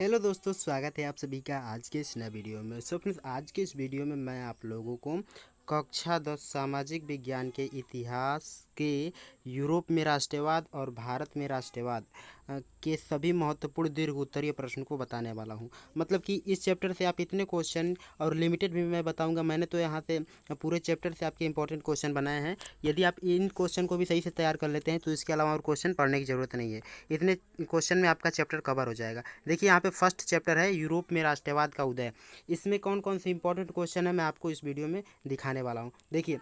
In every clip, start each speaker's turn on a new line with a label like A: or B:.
A: Hello दोस्तों, स्वागत है आप सभी का आज के इस नए वीडियो में। फ्रेंड्स, आज के इस वीडियो में मैं आप लोगों को कक्षा 10 सामाजिक विज्ञान के इतिहास के यूरोप में राष्ट्रवाद और भारत में राष्ट्रवाद के सभी महत्वपूर्ण दीर्घ उत्तरीय प्रश्न को बताने वाला हूं। मतलब कि इस चैप्टर से आप इतने क्वेश्चन और लिमिटेड भी मैं बताऊंगा। मैंने तो यहाँ से पूरे चैप्टर से आपके इंपॉर्टेंट क्वेश्चन बनाए हैं। यदि आप इन क्वेश्चन को भी सही से तैयार कर लेते हैं तो इसके अलावा और क्वेश्चन पढ़ने की ज़रूरत नहीं है। इतने क्वेश्चन में आपका चैप्टर कवर हो जाएगा। देखिए, यहाँ पे फर्स्ट चैप्टर है यूरोप में राष्ट्रवाद का उदय। इसमें कौन कौन से इंपॉर्टेंट क्वेश्चन है मैं आपको इस वीडियो में दिखाने वाला हूँ। देखिए,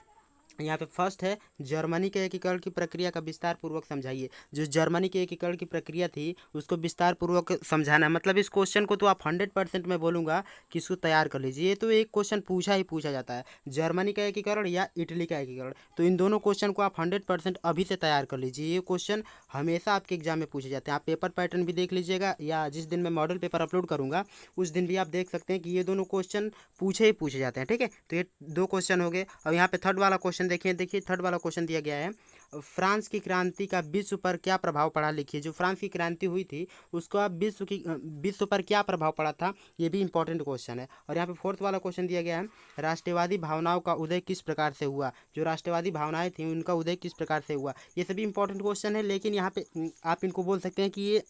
A: यहाँ पे फर्स्ट है जर्मनी के एकीकरण की प्रक्रिया का विस्तार पूर्वक समझाइए। जो जर्मनी के एकीकरण की प्रक्रिया थी उसको विस्तार पूर्वक समझाना है। मतलब इस क्वेश्चन को तो आप 100% मैं बोलूँगा कि इसको तैयार कर लीजिए। ये तो एक क्वेश्चन पूछा ही पूछा जाता है, जर्मनी का एकीकरण या इटली का एकीकरण। तो इन दोनों क्वेश्चन को आप 100% अभी से तैयार कर लीजिए। ये क्वेश्चन हमेशा आपके एग्जाम में पूछे जाते हैं। आप पेपर पैटर्न भी देख लीजिएगा, या जिस दिन मैं मॉडल पेपर अपलोड करूँगा उस दिन भी आप देख सकते हैं कि ये दोनों क्वेश्चन पूछे ही पूछे जाते हैं। ठीक है, तो ये दो क्वेश्चन हो गए। अब यहाँ पे थर्ड वाला क्वेश्चन देखिए थर्ड वाला क्वेश्चन दिया गया है, फ्रांस की क्रांति का विश्व पर क्या प्रभाव पड़ा। लिखिए, जो फ्रांस की क्रांति हुई थी उसका विश्व पर क्या प्रभाव पड़ा था, ये भी इंपॉर्टेंट क्वेश्चन है। और यहाँ पे फोर्थ वाला क्वेश्चन दिया गया है, राष्ट्रवादी भावनाओं का उदय किस प्रकार से हुआ। जो राष्ट्रवादी भावनाएं थी उनका उदय किस प्रकार से हुआ। ये सभी इंपॉर्टेंट क्वेश्चन है, लेकिन यहाँ पे आप इनको बोल सकते हैं कि ये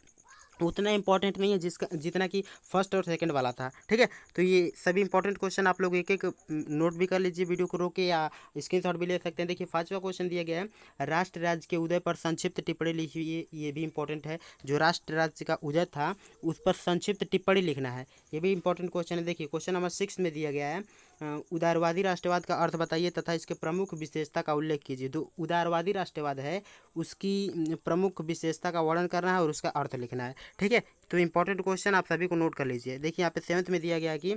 A: उतना इंपॉर्टेंट नहीं है जिसका जितना कि फर्स्ट और सेकंड वाला था। ठीक है, तो ये सभी इंपॉर्टेंट क्वेश्चन आप लोग एक एक नोट भी कर लीजिए, वीडियो को रोक के, या स्क्रीनशॉट भी ले सकते हैं। देखिए, पांचवा क्वेश्चन दिया गया है, राष्ट्र राज्य के उदय पर संक्षिप्त टिप्पणी लिखिए। ये भी इंपॉर्टेंट है। जो राष्ट्र राज्य का उदय था उस पर संक्षिप्त टिप्पणी लिखना है। ये भी इंपॉर्टेंट क्वेश्चन है। देखिए, क्वेश्चन नंबर 6 में दिया गया है, उदारवादी राष्ट्रवाद का अर्थ बताइए तथा इसके प्रमुख विशेषता का उल्लेख कीजिए। जो उदारवादी राष्ट्रवाद है उसकी प्रमुख विशेषता का वर्णन करना है और उसका अर्थ लिखना है। ठीक है, तो इंपॉर्टेंट क्वेश्चन आप सभी को नोट कर लीजिए। देखिए, यहाँ पे 7th में दिया गया है कि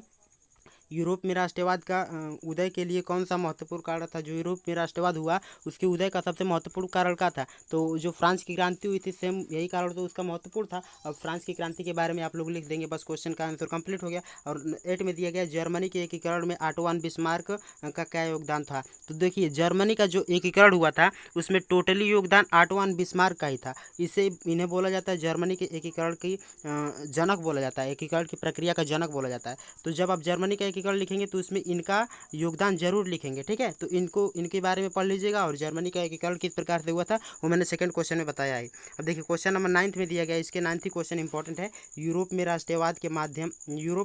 A: यूरोप में राष्ट्रवाद का उदय के लिए कौन सा महत्वपूर्ण कारण था। जो यूरोप में राष्ट्रवाद हुआ उसके उदय का सबसे महत्वपूर्ण कारण क्या था। तो जो फ्रांस की क्रांति हुई थी, सेम यही कारण तो उसका महत्वपूर्ण था। अब फ्रांस की क्रांति के बारे में आप लोग लिख देंगे, बस क्वेश्चन का आंसर कंप्लीट हो गया। और 8 में दिया गया, जर्मनी के एकीकरण में ऑटो वन बिस्मार्क का क्या योगदान था। तो देखिए, जर्मनी का जो एकीकरण हुआ था उसमें टोटली योगदान ऑटो वन बिस्मार्क का ही था। इसे इन्हें बोला जाता है जर्मनी के एकीकरण की जनक बोला जाता है, एकीकरण की प्रक्रिया का जनक बोला जाता है। तो जब आप जर्मनी का एकीकरण लिखेंगे तो उसमें इनका योगदान जरूर लिखेंगे। ठीक है, तो इनके बारे में पढ़ लीजिएगा। और जर्मनी का एकीकरण किस प्रकार से हुआ था वो मैंने सेकंड क्वेश्चन में बताया है। अब देखिए, क्वेश्चन नंबर 9 में दिया गया, इसके 9th क्वेश्चन इंपॉर्टेंट है, यूरोप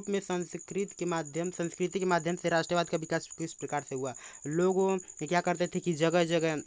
A: में संस्कृति के माध्यम से राष्ट्रवाद का विकास किस प्रकार से हुआ। लोग क्या करते थे कि जगह जगह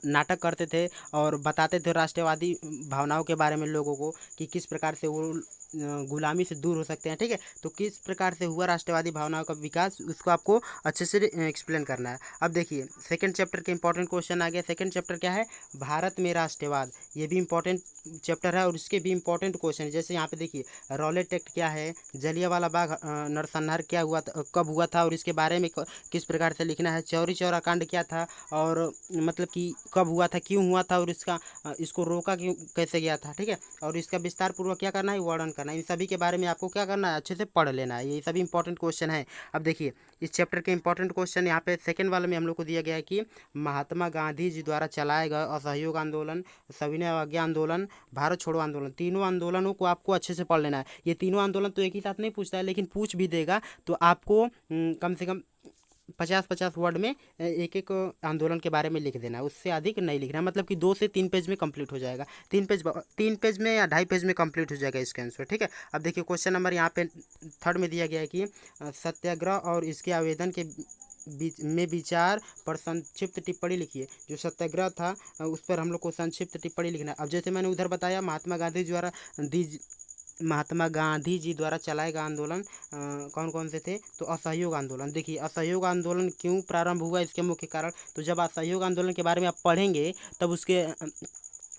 A: नाटक करते थे और बताते थे राष्ट्रवादी भावनाओं के बारे में लोगों को, कि किस प्रकार से वो गुलामी से दूर हो सकते हैं। ठीक है, तो किस प्रकार से हुआ राष्ट्रवादी भावनाओं का विकास, उसको आपको अच्छे से एक्सप्लेन करना है। अब देखिए, सेकंड चैप्टर के इंपॉर्टेंट क्वेश्चन आ गया। सेकंड चैप्टर क्या है, भारत में राष्ट्रवाद। ये भी इंपॉर्टेंट चैप्टर है और इसके भी इंपॉर्टेंट क्वेश्चन है। जैसे यहाँ पे देखिए, रॉलेट एक्ट क्या है, जलियांवाला बाग नरसंहार क्या हुआ था, कब हुआ था और इसके बारे में किस प्रकार से लिखना है। चौरी चौरा कांड क्या था और मतलब कि कब हुआ था, क्यों हुआ था और इसको रोका क्यों, कैसे गया था। ठीक है, और इसका विस्तार पूर्वक क्या करना है, वर्णन करना है। इन सभी के बारे में आपको क्या करना है, अच्छे से पढ़ लेना है। ये सभी इंपॉर्टेंट क्वेश्चन है। अब देखिए, इस चैप्टर के इंपॉर्टेंट क्वेश्चन यहाँ पे सेकंड वाले में हम लोग को दिया गया है कि महात्मा गांधी जी द्वारा चलाए गए असहयोग आंदोलन, सविनय अवज्ञा आंदोलन, भारत छोड़ो आंदोलन, तीनों आंदोलनों को आपको अच्छे से पढ़ लेना है। ये तीनों आंदोलन तो एक ही साथ नहीं पूछता है, लेकिन पूछ भी देगा तो आपको कम से कम 50-50 वर्ड में एक एक आंदोलन के बारे में लिख देना है, उससे अधिक नहीं लिखना है। मतलब कि 2 से 3 पेज में कंप्लीट हो जाएगा, 3 पेज में या 2.5 पेज में कंप्लीट हो जाएगा इसका आंसर। ठीक है, अब देखिए, क्वेश्चन नंबर यहाँ पे थर्ड में दिया गया है कि सत्याग्रह और इसके आवेदन के में विचार पर संक्षिप्त टिप्पणी लिखिए। जो सत्याग्रह था उस पर हम लोग को संक्षिप्त टिप्पणी लिखना है। अब जैसे मैंने उधर बताया, महात्मा गांधी जी द्वारा चलाए गए आंदोलन कौन कौन से थे, तो असहयोग आंदोलन। देखिए, असहयोग आंदोलन क्यों प्रारंभ हुआ, इसके मुख्य कारण। तो जब असहयोग आंदोलन के बारे में आप पढ़ेंगे तब उसके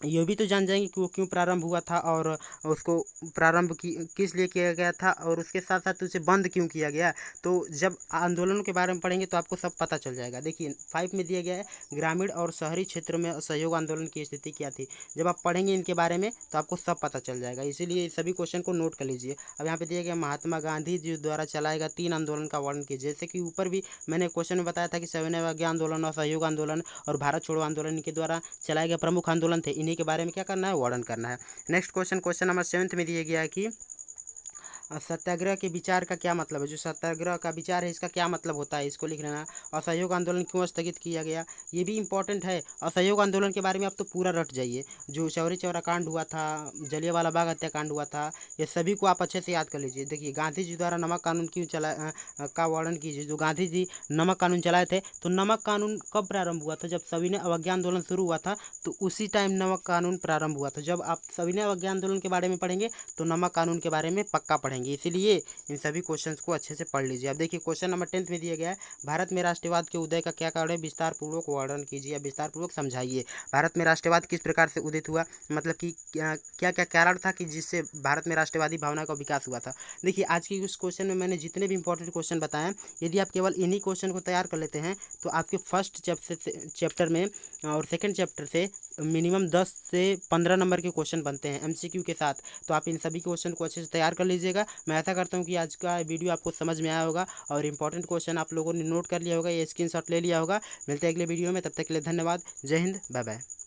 A: ये भी तो जान जाएंगे कि वो क्यों प्रारंभ हुआ था और उसको प्रारंभ किस लिए किया गया था और उसके साथ साथ उसे बंद क्यों किया गया। तो जब आंदोलनों के बारे में पढ़ेंगे तो आपको सब पता चल जाएगा। देखिए, 5 में दिया गया है, ग्रामीण और शहरी क्षेत्र में असहयोग आंदोलन की स्थिति क्या थी। जब आप पढ़ेंगे इनके बारे में तो आपको सब पता चल जाएगा, इसीलिए सभी क्वेश्चन को नोट कर लीजिए। अब यहाँ पे दिया गया, महात्मा गांधी जी द्वारा चलाए गए 3 आंदोलन का वर्णन कीजिए। जैसे कि ऊपर भी मैंने क्वेश्चन में बताया था कि सविनय अवज्ञा आंदोलन, असहयोग आंदोलन और भारत छोड़ो आंदोलन इनके द्वारा चलाए गए प्रमुख आंदोलन थे। इन्हीं के बारे में क्या करना है, वर्णन करना है। नेक्स्ट क्वेश्चन, क्वेश्चन नंबर 7 में दिया गया है कि सत्याग्रह के विचार का क्या मतलब है, जो सत्याग्रह का विचार है इसका क्या मतलब होता है, इसको लिख लेना। असहयोग आंदोलन क्यों स्थगित किया गया, ये भी इंपॉर्टेंट है। असहयोग आंदोलन के बारे में आप तो पूरा रट जाइए। जो चौरी चौरा कांड हुआ था, जलियांवाला बाग हत्याकांड हुआ था, ये सभी को आप अच्छे से याद कर लीजिए। देखिए गांधी जी द्वारा नमक कानून क्यों का वर्णन कीजिए। जो गांधी जी नमक कानून चलाए थे, तो नमक कानून कब प्रारंभ हुआ था, जब सविनय अवज्ञा आंदोलन शुरू हुआ था, तो उसी टाइम नमक कानून प्रारंभ हुआ था। जब आप सविनय अवज्ञा आंदोलन के बारे में पढ़ेंगे तो नमक कानून के बारे में पक्का पढ़ेंगे, इसीलिए इन सभी क्वेश्चंस को अच्छे से पढ़ लीजिए। अब देखिए क्वेश्चन नंबर 10 में दिया गया है, भारत में राष्ट्रवाद के उदय का क्या कारण है, विस्तार पूर्वक वर्णन कीजिए, विस्तार पूर्वक समझाइए। भारत में राष्ट्रवाद किस प्रकार से उदित हुआ, मतलब कि क्या क्या कारण था कि जिससे भारत में राष्ट्रवादी भावना का विकास हुआ था। देखिए आज के इस क्वेश्चन में मैंने जितने भी इंपॉर्टेंट क्वेश्चन बताए हैं, यदि आप केवल इन्हीं क्वेश्चन को तैयार कर लेते हैं तो आपके फर्स्ट चैप्टर में और सेकंड चैप्टर से मिनिमम 10 से 15 नंबर के क्वेश्चन बनते हैं एमसीक्यू के साथ। तो आप इन सभी क्वेश्चन को अच्छे से तैयार कर लीजिएगा। मैं ऐसा करता हूँ कि आज का वीडियो आपको समझ में आया होगा और इंपॉर्टेंट क्वेश्चन आप लोगों ने नोट कर लिया होगा, ये स्क्रीनशॉट ले लिया होगा। मिलते हैं अगले वीडियो में, तब तक के लिए धन्यवाद। जय हिंद, बाय बाय।